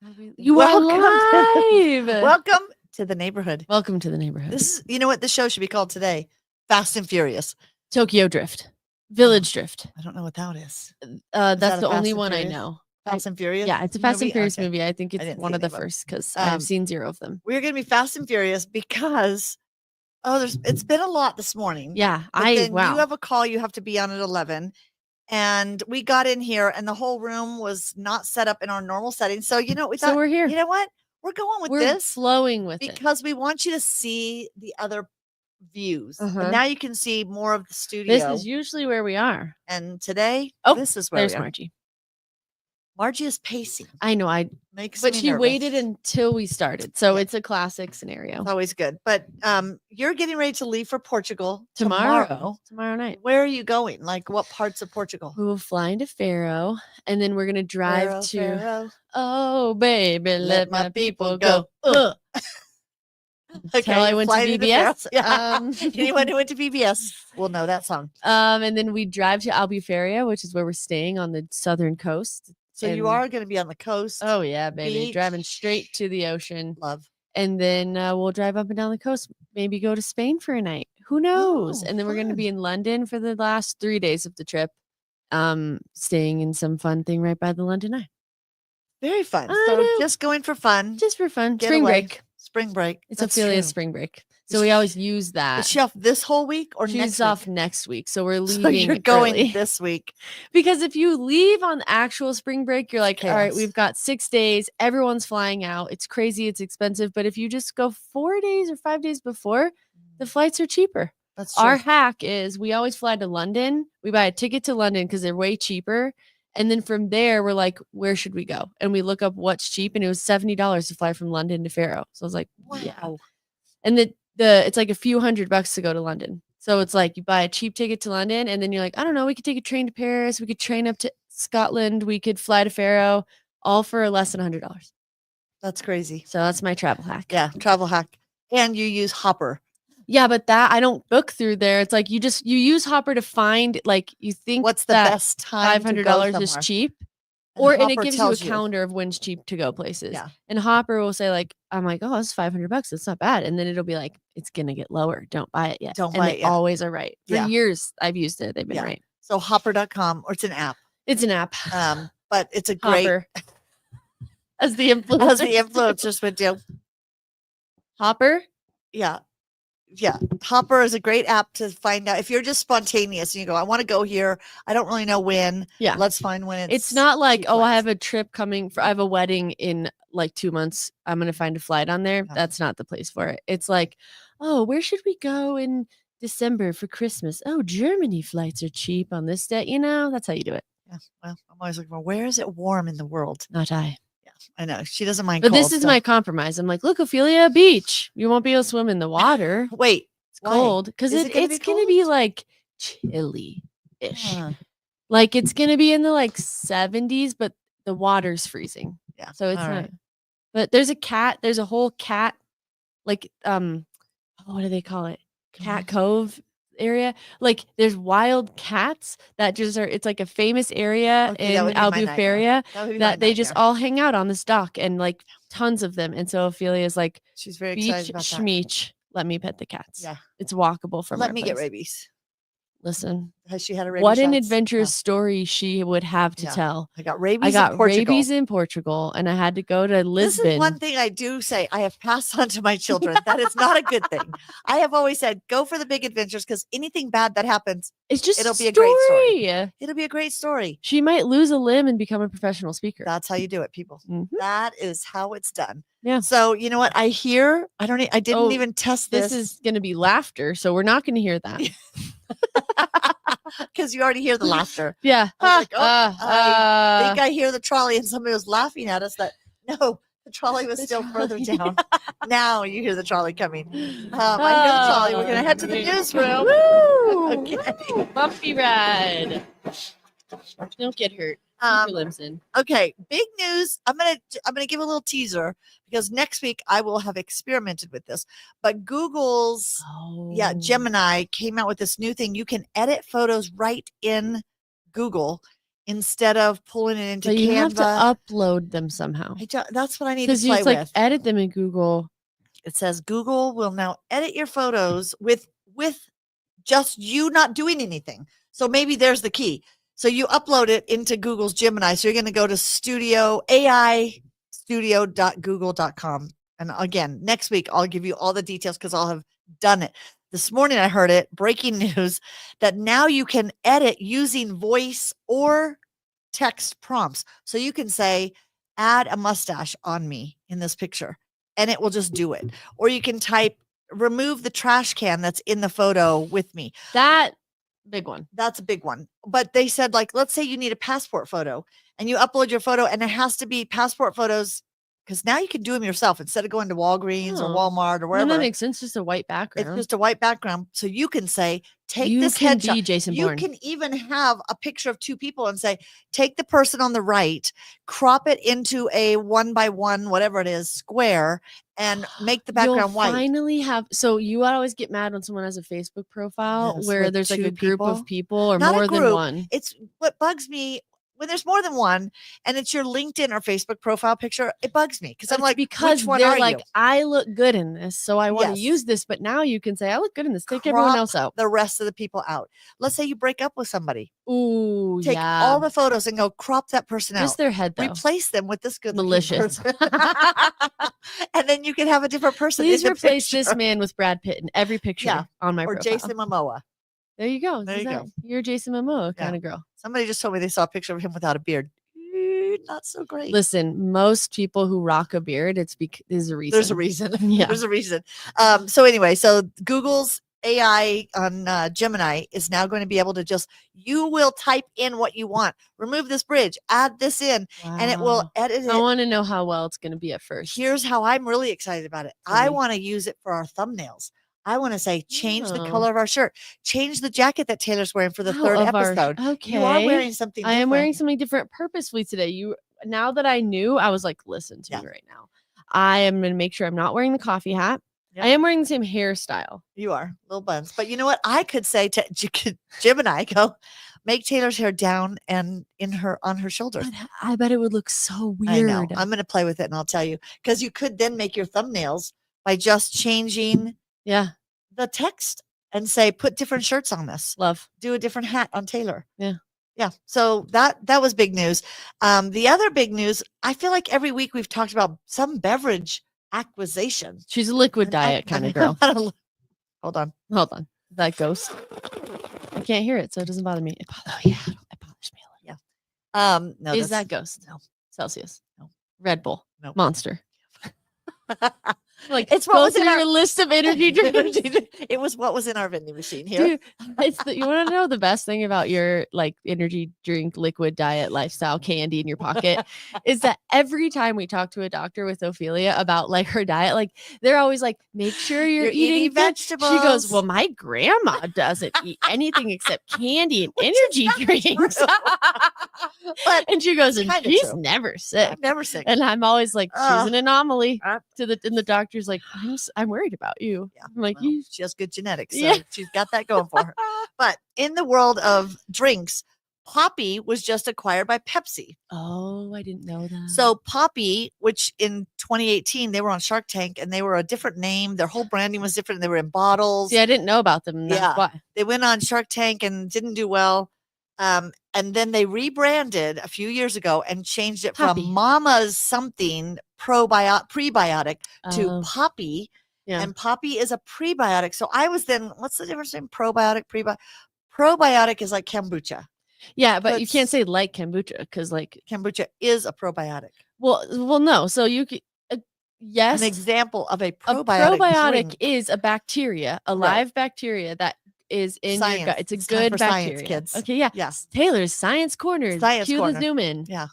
You are live. Welcome to the neighborhood. Welcome to the neighborhood. This is, you know what this show should be called today? Fast and Furious. Tokyo Drift. Village Drift. I don't know what that is. That's the only one I know. Fast and Furious? Yeah, it's a Fast and Furious movie. I think it's one of the first because I've seen 0 of them. We're going to be Fast and Furious because, it's been a lot this morning. Yeah, You have a call you have to be on at 11. And we got in here and the whole room was not set up in our normal setting. So, we thought, so we're here. You know what? We're going with this. We're flowing with because we want you to see the other views. And now you can see more of the studio. This is usually where we are. And today, this is where there's Margie. Margie is pacing. I know. But she waited until we started. So it's a classic scenario. It's always good. But you're getting ready to leave for Portugal tomorrow night. Where are you going? Like what parts of Portugal? We will fly into Faro and then we're going to drive to Faro. Oh, baby, let my people go. Okay, I went to VBS. Anyone who went to VBS will know that song. And then we drive to Albufeira, which is where we're staying on the southern coast. So you are going to be on the coast. Oh, yeah, baby. Beach. Driving straight to the ocean. Love. And then we'll drive up and down the coast, maybe go to Spain for a night. Who knows? And then we're going to be in London for the last 3 days of the trip, staying in some fun thing right by the London Eye. Very fun. So just going for fun. Just for fun. Spring break. It's Ophelia's spring break. So we always use that. Is she off this whole week or she's next off week? next week? So we're leaving. So you're going early. This week. Because if you leave on actual spring break, you're like, Chaos. all right, we've got 6 days. Everyone's flying out. It's crazy. It's expensive. But if you just go 4 days or 5 days before, the flights are cheaper. That's true. Our hack is we always fly to London. We buy a ticket to London because they're way cheaper. And then from there, we're like, where should we go? And we look up what's cheap. And it was $70 to fly from London to Faro. So I was like, wow. Yeah. And it's like a few $100 to go to London. So it's like you buy a cheap ticket to London and then you're like, I don't know, we could take a train to Paris. We could train up to Scotland. We could fly to Faro, all for less than $100. That's crazy. So that's my travel hack. Yeah, travel hack. And you use Hopper. Yeah, but that I don't book through there. It's like you use Hopper to find, like, you think what's the best time $500 is cheap. And it gives you a calendar of when's cheap to go places. Yeah. And Hopper will say, like, I'm like, oh, it's $500. It's not bad. And then it'll be like, it's gonna get lower. Don't buy it yet. They always are right. For years I've used it. They've been right. So hopper.com, or it's an app. It's an app. But it's a great Hopper. As the influencers would do. Hopper? Yeah. Yeah. Hopper is a great app to find out if you're just spontaneous and you go, I want to go here. I don't really know when. Yeah. Let's find when it's not like, I have a trip coming I have a wedding in like 2 months. I'm going to find a flight on there. Yeah. That's not the place for it. It's like, oh, where should we go in December for Christmas? Oh, Germany flights are cheap on this day. That's how you do it. Yeah. Well, I'm always looking for where is it warm in the world? Not I. I know she doesn't mind. But this is my compromise. I'm like, look, Ophelia, beach. You won't be able to swim in the water. Wait, it's cold because it's going to be like chilly-ish. Like it's going to be in the like 70s, but the water's freezing. Yeah. So it's not. Right. But there's a whole cat, like what do they call it? Cat Cove area. Like there's wild cats that just are, it's like a famous area in Albufeira that they just all hang out on this dock and like tons of them. And so Ophelia is like, she's very excited about that. Schmeech, let me pet the cats. Yeah. It's walkable from Let me get rabies. Listen, has she had a rabies? What an adventurous story she would have to tell. I got rabies in Portugal and I had to go to Lisbon. This is one thing I do say I have passed on to my children. That is not a good thing. I have always said, go for the big adventures because anything bad that happens, it'll be a great story. It'll be a great story. She might lose a limb and become a professional speaker. That's how you do it, people. Mm-hmm. That is how it's done. Yeah. So you know what I hear? I didn't even test this. This is going to be laughter, so we're not going to hear that. Because you already hear the laughter. Yeah. I think I hear the trolley and somebody was laughing at us no, the trolley was still further down. Now you hear the trolley coming. I hear the trolley. We're going to head to the newsroom. Woo! Okay. Bumpy ride. Don't get hurt. Keep your limbs in. Okay, big news. I'm gonna give a little teaser because next week I will have experimented with this. But Google's Gemini came out with this new thing. You can edit photos right in Google, instead of pulling it into But you have to Canva. upload them somehow. That's what I need to Because play it's like with. edit them in Google. It says Google will now edit your photos with just you not doing anything. So maybe there's the key. So you upload it into Google's Gemini. So you're going to go to studio.google.com. And again, next week, I'll give you all the details because I'll have done it. This morning, I heard it, breaking news, that now you can edit using voice or text prompts. So you can say, add a mustache on me in this picture, and it will just do it. Or you can type, remove the trash can that's in the photo with me. That big one. That's a big one. But they said, like, let's say you need a passport photo and you upload your photo, and it has to be passport photos, because now you can do them yourself instead of going to Walgreens or Walmart or wherever. That makes sense. Just a white background. It's just a white background. So you can say, take you this can headshot. Be Jason you Bourne. can even have a picture of two people and say, take the person on the right, crop it into a 1x1, whatever it is, square, and make the background white. Finally have. So you always get mad when someone has a Facebook profile where there's like a group of people or Not more a group, than one. It's what bugs me. When there's more than one and it's your LinkedIn or Facebook profile picture, it bugs me because I'm like, because which one they're are like, you? I look good in this, so I want to use this. But now you can say, I look good in this. Take everyone else out. The rest of the people out. Let's say you break up with somebody. Ooh, take all the photos and go crop that person out. Just their head, though. Replace them with this good malicious person. And then you can have a different person. Please replace this man with Brad Pitt in every picture on my profile. Or Jason Momoa. There you go. There you go. You're a Jason Momoa kind of girl. Somebody just told me they saw a picture of him without a beard. Not so great. Listen, most people who rock a beard, there's a reason. There's a reason. Yeah. There's a reason. So anyway, so Google's AI on Gemini is now going to be able to you will type in what you want. Remove this bridge, add this in, and it will edit it. I want to know how well it's going to be at first. Here's how I'm really excited about it. I want to use it for our thumbnails. I want to say, change the color of our shirt, change the jacket that Taylor's wearing for the third episode. Okay. You are wearing something different. I am wearing something different purposefully today. Now that I knew, I was like, listen to me right now. I am going to make sure I'm not wearing the coffee hat. Yep. I am wearing the same hairstyle. You are, little buns. But you know what? I could say to Gemini, go make Taylor's hair down and on her shoulders. I bet it would look so weird. I know. I'm going to play with it and I'll tell you. Because you could then make your thumbnails by just changing the text and say, put different shirts on this. Love. Do a different hat on Taylor. Yeah. Yeah. So that was big news. The other big news, I feel like every week we've talked about some beverage acquisition. She's a liquid diet kind of girl. Hold on. That ghost. I can't hear it, so it doesn't bother me. It bothers me a little. Yeah. No. Is that ghost? No. Celsius? No. Red Bull? No. Monster? Like it's what was in our list of energy drinks. It was what was in our vending machine here. Dude, you want to know the best thing about your like energy drink, liquid diet, lifestyle candy in your pocket is that every time we talk to a doctor with Ophelia about like her diet, like they're always like, make sure you're eating vegetables. She goes, well, my grandma doesn't eat anything except candy and energy drinks. And she goes, and she's never sick. I'm never sick. And I'm always like, she's an anomaly. And the doctor's like, I'm worried about you. Yeah, I'm like, she has good genetics. So she's got that going for her. But in the world of drinks, Poppy was just acquired by Pepsi. Oh, I didn't know that. So Poppy, which in 2018, they were on Shark Tank and they were a different name. Their whole branding was different. They were in bottles. See, I didn't know about them. That's why. They went on Shark Tank and didn't do well. And then they rebranded a few years ago and changed it from Mama's something prebiotic to Poppy. Yeah. And Poppy is a prebiotic. So I was then, what's the difference between probiotic, prebiotic? Probiotic is like kombucha. Yeah, but you can't say like kombucha because like kombucha is a probiotic. Well, no. So you could, yes. An example of a probiotic. A probiotic is a bacteria, a live bacteria that is in your gut. It's a good bacteria. Science, kids. Okay, yeah. Yes. Taylor's Science Corner. Cue the zoom in. Yeah.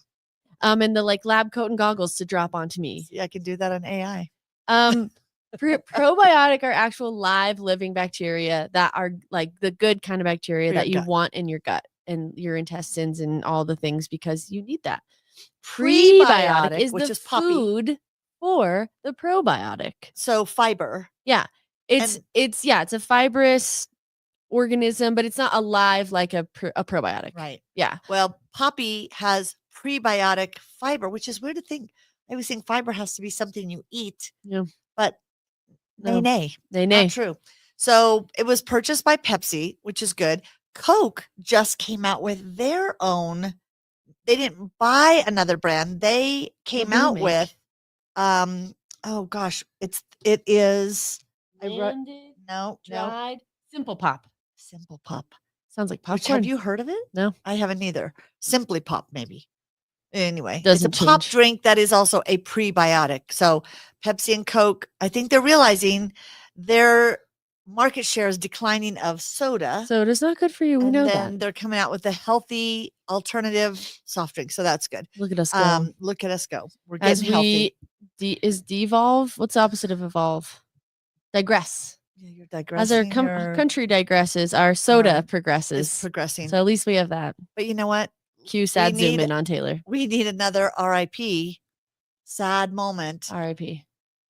And the like lab coat and goggles to drop onto me. Yeah, I can do that on AI. Probiotic are actual live living bacteria that are like the good kind of bacteria that you want in your gut and your intestines and all the things because you need that. Prebiotic is the food for the probiotic. So fiber. Yeah. It's a fibrous organism, but it's not alive like a probiotic. Right. Yeah. Well, poppy has prebiotic fiber, which is weird to think. I always think fiber has to be something you eat. Yeah. But No. nay. Nay. Not true. So it was purchased by Pepsi, which is good. Coke just came out with their own. They didn't buy another brand. They came out with, oh gosh, it is Landed, no, dried, Simple Pop. Simple Pop. Sounds like Which, popcorn. have you heard of it? No. I haven't either. Simply Pop, maybe. Anyway, Doesn't it's a pop change. drink that is also a prebiotic. So Pepsi and Coke, I think they're realizing their market share is declining of soda. Soda's not good for you. We know that. And they're coming out with a healthy alternative soft drink. So that's good. Look at us go. Look at us go. We're getting As healthy. is devolve? What's the opposite of evolve? Digress. Yeah, you're digressing. As our country digresses, our soda progresses. It's progressing. So at least we have that. But you know what? Cue sad zoom in on Taylor. We need another RIP sad moment. RIP.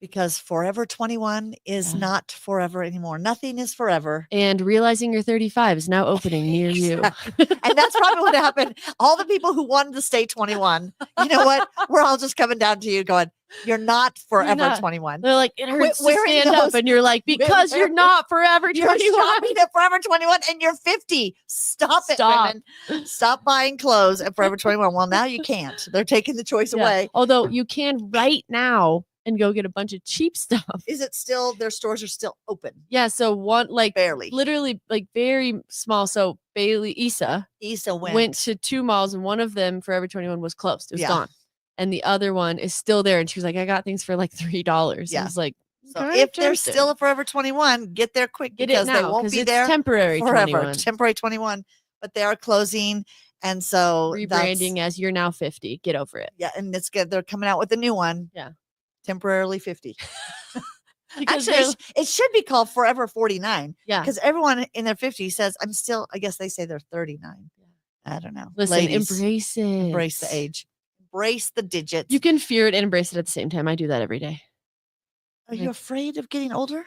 Because Forever 21 is not forever anymore. Nothing is forever. And Realizing You're 35 is now opening near you. And that's probably what happened. All the people who wanted to stay 21, you know what? We're all just coming down to you going, you're not forever 21. They're like, it hurts to stand up. And you're like, because you're not forever 21. You're shopping at Forever 21 and you're 50. Stop it, women. Stop buying clothes at Forever 21. Well, now you can't. They're taking the choice away. Although you can right now and go get a bunch of cheap stuff. Is it still, their stores are still open? Yeah. So one, like barely, literally like very small. So Isa went to 2 malls and one of them, Forever 21, was closed. It was gone. And the other one is still there. And she was like, I got things for like $3. Yeah. I was like, so if there's still a Forever 21, get there quick because they won't be there temporary forever. 21. Temporary 21, but they are closing. And so rebranding as You're Now 50. Get over it. Yeah. And it's good. They're coming out with a new one. Yeah. Temporarily 50. Actually, it should be called Forever 49. Yeah. Because everyone in their 50s says, I'm still, I guess they say they're 39. I don't know. Listen, ladies, embrace it. Embrace the age. Embrace the digits. You can fear it and embrace it at the same time. I do that every day. Are you afraid of getting older?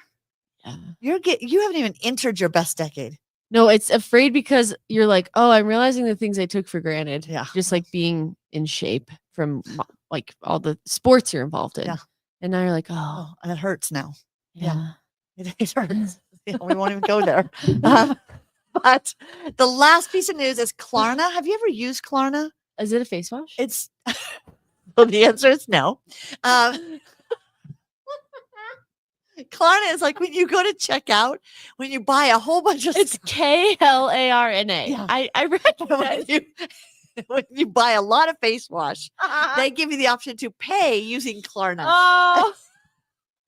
Yeah. You haven't even entered your best decade. No, it's afraid because you're like, oh, I'm realizing the things I took for granted. Yeah. Just like being in shape from like all the sports you're involved in. Yeah. And now you're like, oh, it hurts now. Yeah. It hurts. We won't even go there. But the last piece of news is Klarna. Have you ever used Klarna? Is it a face wash? It's well, the answer is no. Klarna is like when you go to check out, when you buy a whole bunch of it's Klarna. Yeah. I recognize when you buy a lot of face wash, they give you the option to pay using Klarna. Oh.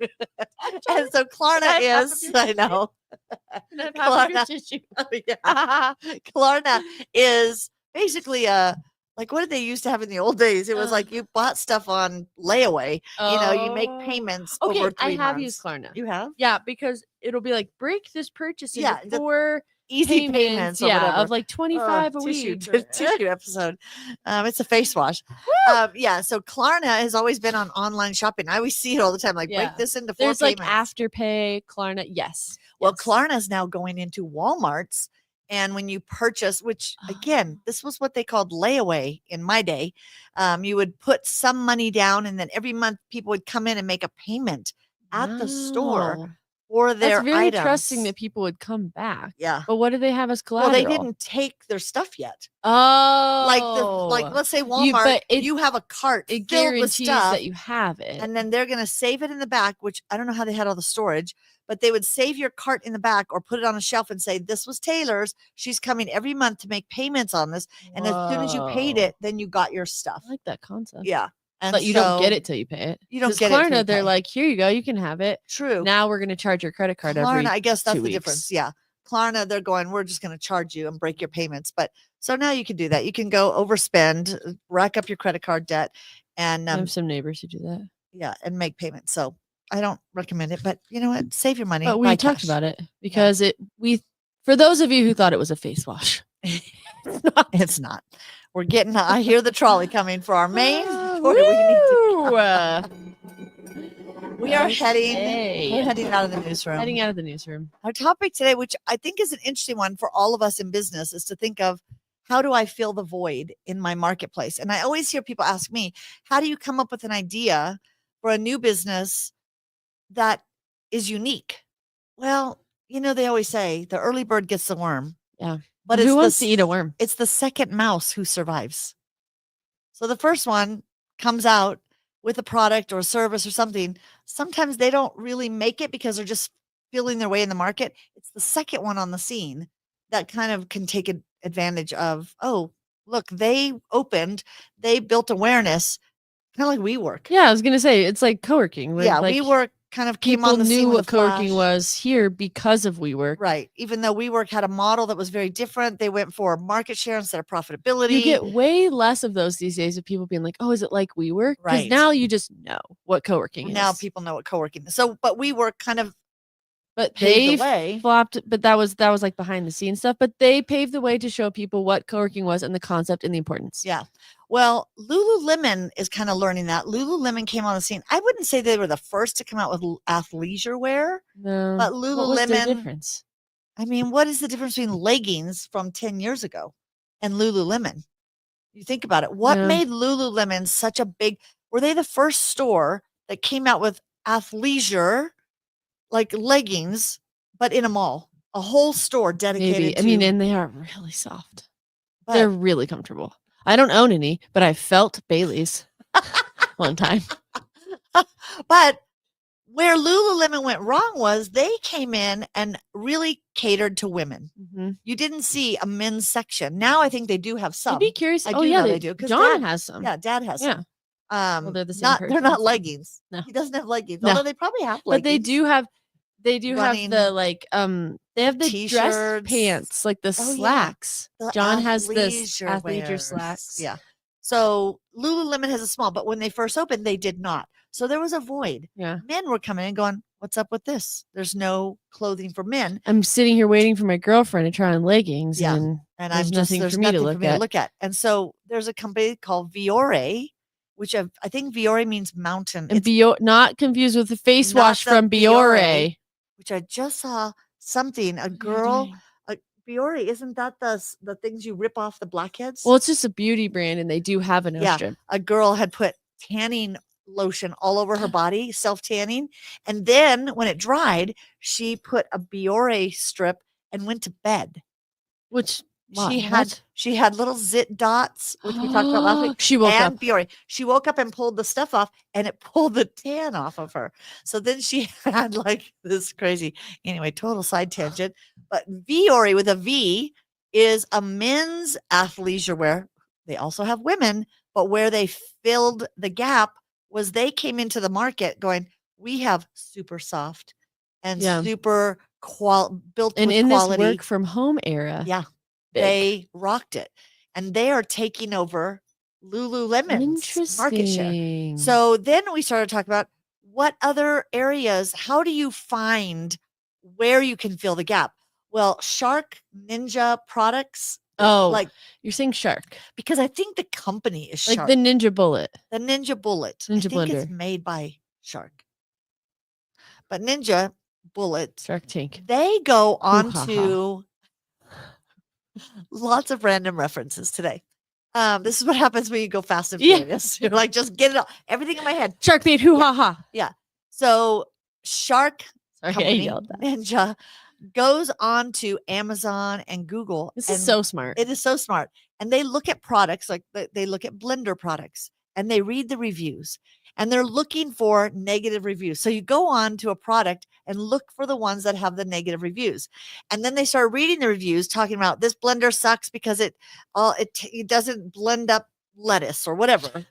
And so Klarna is, I know. Klarna, Klarna is basically like what did they used to have in the old days? It was like you bought stuff on layaway. You know, you make payments over 3 months. I have used Klarna. You have? Yeah, because it'll be like break this purchase into 4 easy payments of like 25 a week. Tissue episode. It's a face wash. So Klarna has always been on online shopping. I always see it all the time. Like break this into 4 There's payments. like Afterpay, Klarna. Yes. Well, Klarna is now going into Walmart's. And when you purchase, which again, this was what they called layaway in my day, you would put some money down and then every month people would come in and make a payment at the store for their That's very items. trusting that people would come back. Yeah. But what do they have as collateral? Well, they didn't take their stuff yet. Oh. Like let's say Walmart, you have a cart it filled with stuff that you have it. And then they're going to save it in the back, which I don't know how they had all the storage, but they would save your cart in the back or put it on a shelf and say, this was Taylor's. She's coming every month to make payments on this. And as soon as you paid it, then you got your stuff. I like that concept. Yeah. But you don't get it till you pay it. You don't get Klarna, it. They're like, here you go. You can have it. True. Now we're going to charge your credit card Klarna, I guess that's 2 the weeks. difference. Yeah. Klarna, they're going, we're just going to charge you and break your payments. But so now you can do that. You can go overspend, rack up your credit card debt. And I have some neighbors who do that. Yeah. And make payments. So I don't recommend it, but you know what? Save your money. But we talked about it because for those of you who thought it was a face wash, it's not. We're getting, I hear the trolley coming for our main. We are We're heading out of the newsroom. Heading out of the newsroom. Our topic today, which I think is an interesting one for all of us in business, is to think of how do I fill the void in my marketplace? And I always hear people ask me, how do you come up with an idea for a new business that is unique? Well, they always say the early bird gets the worm. Yeah. But who wants to eat a worm? It's the second mouse who survives. So the first one comes out with a product or a service or something. Sometimes they don't really make it because they're just feeling their way in the market. It's the second one on the scene that kind of can take advantage of, oh, look, they built awareness, kind of like WeWork. Yeah, I was going to say, it's like co-working. Yeah, WeWork kind of came on the scene. People knew what co-working was here because of WeWork. Right. Even though WeWork had a model that was very different, they went for market share instead of profitability. You get way less of those these days of people being like, oh, is it like WeWork? Because Right. now you just know what co-working is. Now people know what co-working is. So, but WeWork kind of But paved they the way. flopped, but that was like behind the scenes stuff. But they paved the way to show people what co-working was and the concept and the importance. Yeah. Well, Lululemon is kind of learning that. Lululemon came on the scene. I wouldn't say they were the first to come out with athleisure wear. No. But Lululemon. What was the difference? I mean, what is the difference between leggings from 10 years ago and Lululemon? You think about it. What made Lululemon such a big, were they the first store that came out with athleisure, like leggings, but in a mall? A whole store dedicated to. I mean, and they are really soft. But they're really comfortable. I don't own any, but I felt Bailey's one time. But where Lululemon went wrong was they came in and really catered to women. Mm-hmm. You didn't see a men's section. Now I think they do have some. I'd be curious. I do know they do. John has some. Yeah, Dad has some. Well, they're the same. They're not leggings. No. He doesn't have leggings. No. Although they probably have leggings. But they do have the like they have the T-shirts. dress pants, like the slacks. The John has this athleisure athleisure wears. slacks. Yeah. So Lululemon has a small, but when they first opened, they did not. So there was a void. Yeah. Men were coming in going, what's up with this? There's no clothing for men. I'm sitting here waiting for my girlfriend to try on leggings. Yeah. And there's nothing for me to look at. And so there's a company called Viore, which I think Viore means mountain. And not confused with the face Not wash the from Biore. Which I just saw something, a girl, Biore, isn't that the things you rip off the blackheads? Well, it's just a beauty brand and they do have an strip. A girl had put tanning lotion all over her body, self-tanning. And then when it dried, she put a Biore strip and went to bed. Which she had little zit dots, which we talked about last week. She woke up. Biore. She woke up and pulled the stuff off, and it pulled the tan off of her. So then she had like this crazy. Anyway, total side tangent. But Viore with a V is a men's athleisure wear. They also have women, but where they filled the gap was they came into the market going, we have super soft and super built and with in quality. This work from home era. Yeah. They rocked it, and they are taking over Lululemon's market share. So then we started talking about what other areas, how do you find where you can fill the gap? Well, Shark Ninja products. Oh, like you're saying Shark because I think the company is like Shark. the Ninja Bullet. The Ninja Bullet. Ninja I think Blender. It's made by Shark. But Ninja Bullet. Shark Tank. They go on to lots of random references today. This is what happens when you go fast and furious. You're like, just get it all, everything in my head. Shark bait, hoo ha ha. Yeah. So Shark company, Ninja goes on to Amazon and Google. This is so smart. It is so smart. And they look at products, like they look at blender products, and they read the reviews, and they're looking for negative reviews. So you go on to a product and look for the ones that have the negative reviews. And then they start reading the reviews talking about this blender sucks because it doesn't blend up lettuce or whatever.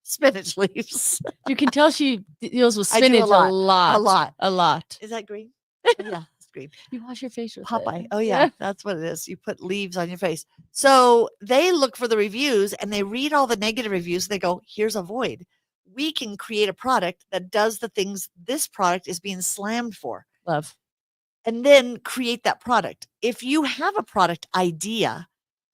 Spinach leaves. You can tell she deals with spinach a lot. Is that green? Yeah, it's green. You wash your face with Popeye. it. Oh yeah, that's what it is. You put leaves on your face. So they look for the reviews and they read all the negative reviews. And they go, here's a void. We can create a product that does the things this product is being slammed for. Love. And then create that product. If you have a product idea,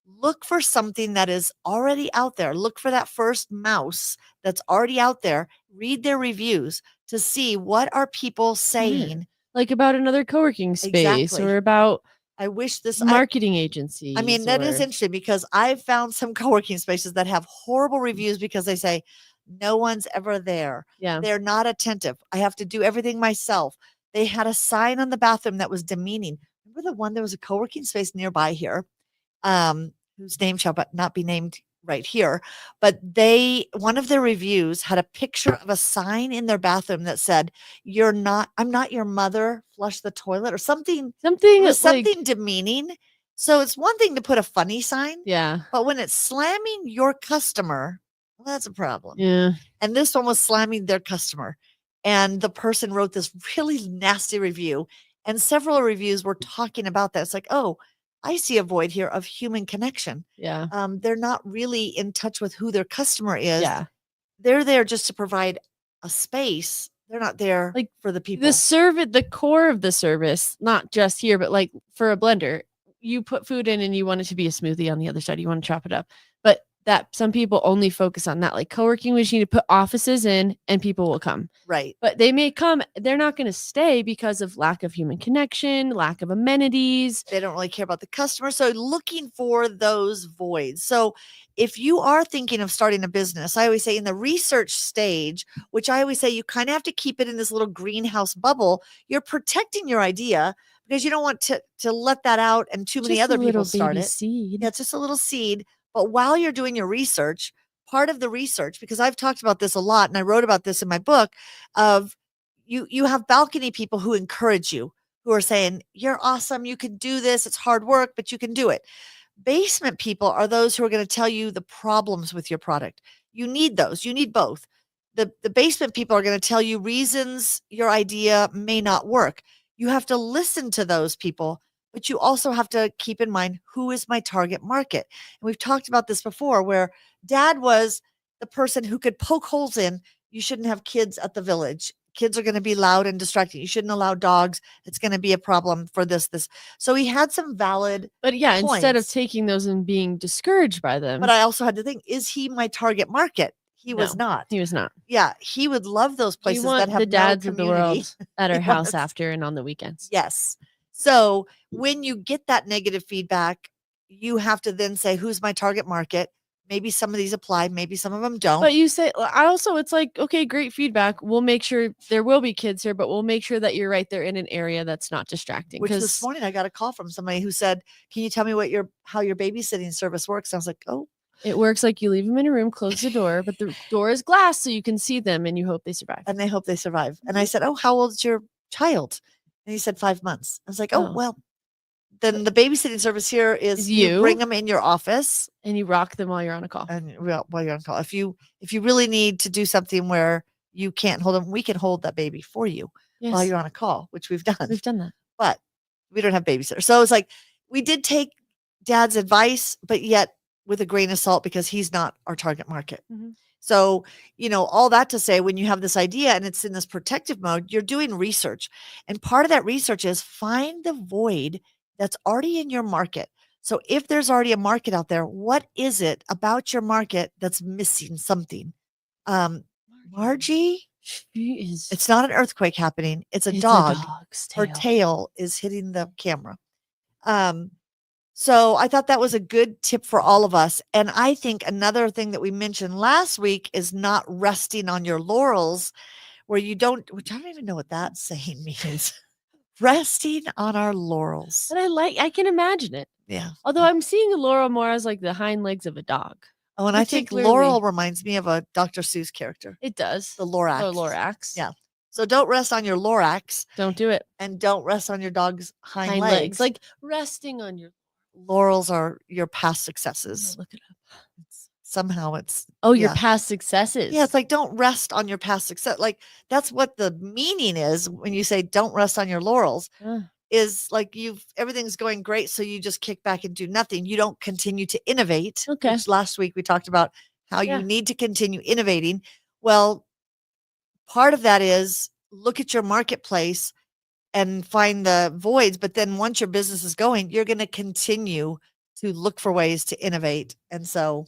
look for something that is already out there. Look for that first mouse that's already out there. Read their reviews to see what are people saying. Like about another co-working space Exactly. or about I wish this marketing agencies. I mean, that is interesting because I've found some co-working spaces that have horrible reviews because they say no one's ever there. Yeah. They're not attentive. I have to do everything myself. They had a sign on the bathroom that was demeaning. Remember the one, there was a co-working space nearby here, whose name shall but not be named right here, but one of their reviews had a picture of a sign in their bathroom that said, I'm not your mother, flush the toilet, or something. It was something demeaning. So it's one thing to put a funny sign. Yeah. But when it's slamming your customer, well, that's a problem. Yeah. And this one was slamming their customer. And the person wrote this really nasty review. And several reviews were talking about that. It's like, oh, I see a void here of human connection. Yeah. They're not really in touch with who their customer is. Yeah. They're there just to provide a space. They're not there like for the people. The core of the service, not just here, but like for a blender, you put food in and you want it to be a smoothie on the other side. You want to chop it up. But that some people only focus on that. Like co-working, we just need to put offices in and people will come. Right. But they may come, they're not going to stay because of lack of human connection, lack of amenities. They don't really care about the customer. So looking for those voids. So if you are thinking of starting a business, I always say in the research stage, which I always say you kind of have to keep it in this little greenhouse bubble, you're protecting your idea because you don't want to let that out and too many other people start it. Seed. Yeah, it's just a little seed. But while you're doing your research, part of the research, because I've talked about this a lot and I wrote about this in my book, of you have balcony people who encourage you, who are saying, you're awesome, you can do this, it's hard work, but you can do it. Basement people are those who are going to tell you the problems with your product. You need those. You need both. The basement people are going to tell you reasons your idea may not work. You have to listen to those people, but you also have to keep in mind, who is my target market? And we've talked about this before, where dad was the person who could poke holes in. You shouldn't have kids at the village. Kids are going to be loud and distracting. You shouldn't allow dogs. It's going to be a problem for this. So he had some valid But yeah, points. Instead of taking those and being discouraged by them. But I also had to think, is he my target market? He was not. He was not. Yeah, he would love those places that have the dads no of the world at our house was. after and on the weekends. Yes. So when you get that negative feedback, you have to then say, who's my target market? Maybe some of these apply, maybe some of them don't. But you say, I also, it's like, okay, great feedback. We'll make sure there will be kids here, but we'll make sure that you're right there in an area that's not distracting. Which this morning I got a call from somebody who said, can you tell me how your babysitting service works? And I was like, oh. It works like you leave them in a room, close the door, but the door is glass so you can see them and you hope they survive. And they hope they survive. And I said, oh, how old is your child? And he said 5 months. I was like, oh. Well, then the babysitting service here is you bring them in your office and you rock them while you're on a call. And while you're on call, if you really need to do something where you can't hold them, we can hold that baby for you while you're on a call, which we've done. We've done that, but we don't have babysitters. So it's like we did take dad's advice, but yet with a grain of salt because he's not our target market. Mm-hmm. So, all that to say, when you have this idea and it's in this protective mode, you're doing research. And part of that research is find the void that's already in your market. So if there's already a market out there, what is it about your market that's missing something? Margie, it's not an earthquake happening. It's a dog. Her tail is hitting the camera. So I thought that was a good tip for all of us. And I think another thing that we mentioned last week is not resting on your laurels, where you don't, which I don't even know what that saying means. Resting on our laurels. But I can imagine it. Yeah. Although I'm seeing a laurel more as like the hind legs of a dog. Oh, and I think laurel reminds me of a Dr. Seuss character. It does. The Lorax. Oh, Lorax. Yeah. So don't rest on your Lorax. Don't do it. And don't rest on your dog's hind legs. Like resting on your laurels are your past successes. Look it up. Somehow it's your past successes. Yeah, it's like don't rest on your past success. Like that's what the meaning is when you say don't rest on your laurels. Is like everything's going great, so you just kick back and do nothing. You don't continue to innovate. Okay. Which last week we talked about how you need to continue innovating. Well, part of that is look at your marketplace and find the voids. But then once your business is going, you're going to continue to look for ways to innovate. And so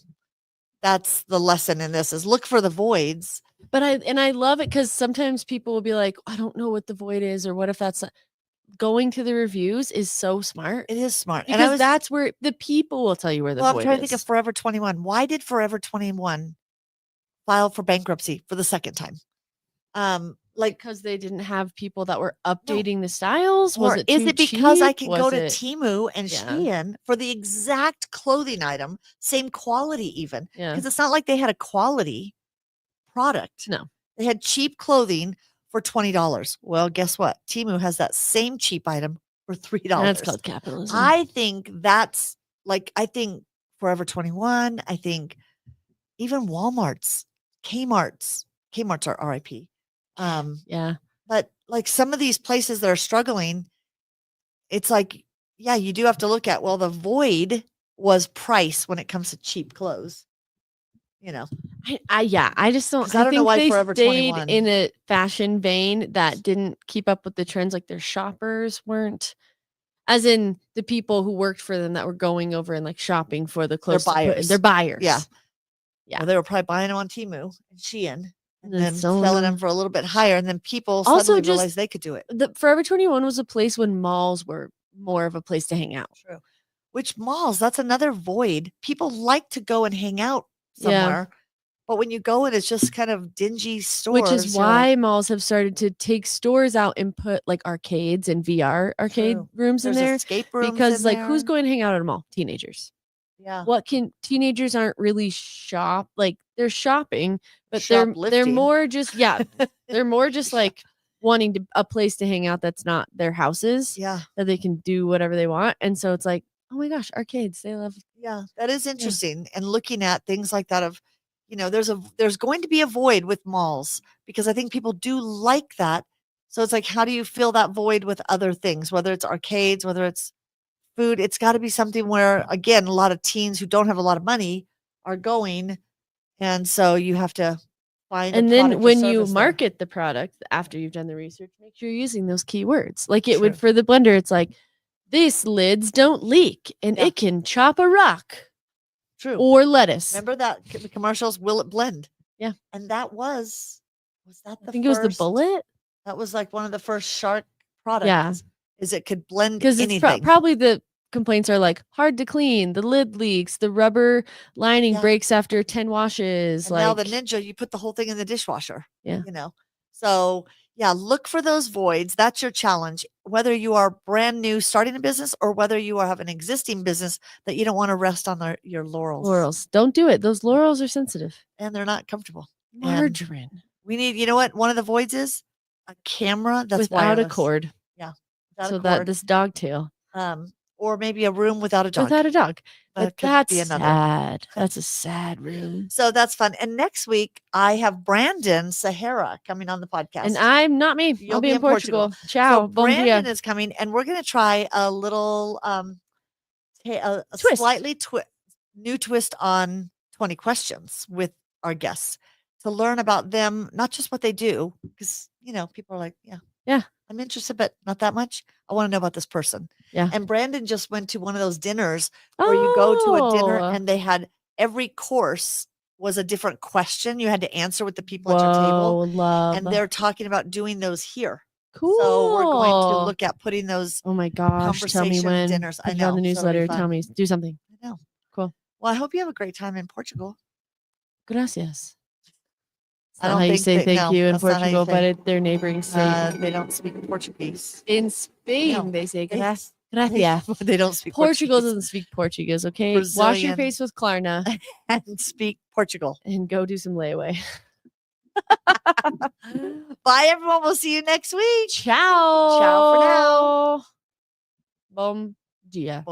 that's the lesson in this is look for the voids But I love it because sometimes people will be like, I don't know what the void is, or what if that's going to the reviews is so smart. It is smart. Because that's where the people will tell you where the void is. I'm trying to think of Forever 21. Why did Forever 21 file for bankruptcy for the second time? Like because they didn't have people that were updating the styles. Or was it too is it because cheap? I can go to Temu and Shein for the exact clothing item, same quality even? Because it's not like they had a quality product. No, they had cheap clothing for $20. Well, guess what? Temu has that same cheap item for $3. That's called capitalism. I think that's like, I think Forever 21. I think even Walmart's, Kmart's are RIP. Yeah. But like some of these places that are struggling, it's like, yeah, you do have to look at, well, the void was price when it comes to cheap clothes. You know, I just don't. I don't know why they Forever stayed 21 in a fashion vein that didn't keep up with the trends. Like their shoppers weren't, as in the people who worked for them that were going over and like shopping for the clothes. They're buyers. Yeah. Yeah. Well, they were probably buying them on Temu and Shein and then selling selling them for a little bit higher. And then people suddenly realized they could do it. The Forever 21 was a place when malls were more of a place to hang out. True. Which malls? That's another void. People like to go and hang out somewhere. Yeah. But when you go and it's just kind of dingy stores. Which is why malls have started to take stores out and put like arcades and VR arcade rooms in there. Escape rooms because like who's going to hang out at a mall? Teenagers. Yeah. Teenagers aren't really like they're shopping, but they're more just they're more just like wanting a place to hang out that's not their houses. Yeah. That they can do whatever they want. And so it's like, oh my gosh, arcades, they love. Yeah, that is interesting. Yeah. And looking at things like that of, there's going to be a void with malls because I think people do like that. So it's like, how do you fill that void with other things, whether it's arcades, whether it's food? It's got to be something where, again, a lot of teens who don't have a lot of money are going. And so you have to find. And then when you market the product after you've done the research, make sure you're using those keywords. Like it would for the blender, it's like, these lids don't leak and it can chop a rock. True. Or lettuce. Remember that the commercials, will it blend? Yeah. And that was that the I think first? It was the bullet? That was like one of the first Shark products. Yeah. Is it could blend anything. Because probably the complaints are like hard to clean, the lid leaks, the rubber lining breaks after 10 washes. And now the Ninja, you put the whole thing in the dishwasher. Yeah. So yeah, look for those voids. That's your challenge. Whether you are brand new starting a business or whether you have an existing business that you don't want to rest on your laurels. Don't do it. Those laurels are sensitive. And they're not comfortable. Margarine. And we need, you know what? One of the voids is a camera that's without wireless. a cord. Yeah. So that this dog tail. Or maybe a room without a dog. Without a dog. But that's be another. Sad. That's a sad room. So that's fun. And next week, I have Brandon Sahara coming on the podcast. And I'm not me. I'll be in Portugal. Ciao. So Brandon is coming, and we're going to try a little, a slightly new twist on 20 questions with our guests to learn about them, not just what they do, because, people are like, yeah, I'm interested, but not that much. I want to know about this person. Yeah. And Brandon just went to one of those dinners where you go to a dinner and they had every course was a different question you had to answer with the people at your table. Love. And they're talking about doing those here. Cool. So we're going to look at putting those. Oh my gosh. Tell me when. Dinners. Put it on the newsletter. Tell me. Do something. I know. Cool. Well, I hope you have a great time in Portugal. Gracias. I don't how think you say thank you in Portugal, but their neighboring state. They don't speak Portuguese. In Spain, they say gracias. They don't speak Portugal Portuguese. doesn't speak Portuguese, okay? Brazilian. Wash your face with Klarna. And speak Portugal. And go do some layaway. Bye, everyone. We'll see you next week. Ciao. Ciao for now. Bom dia.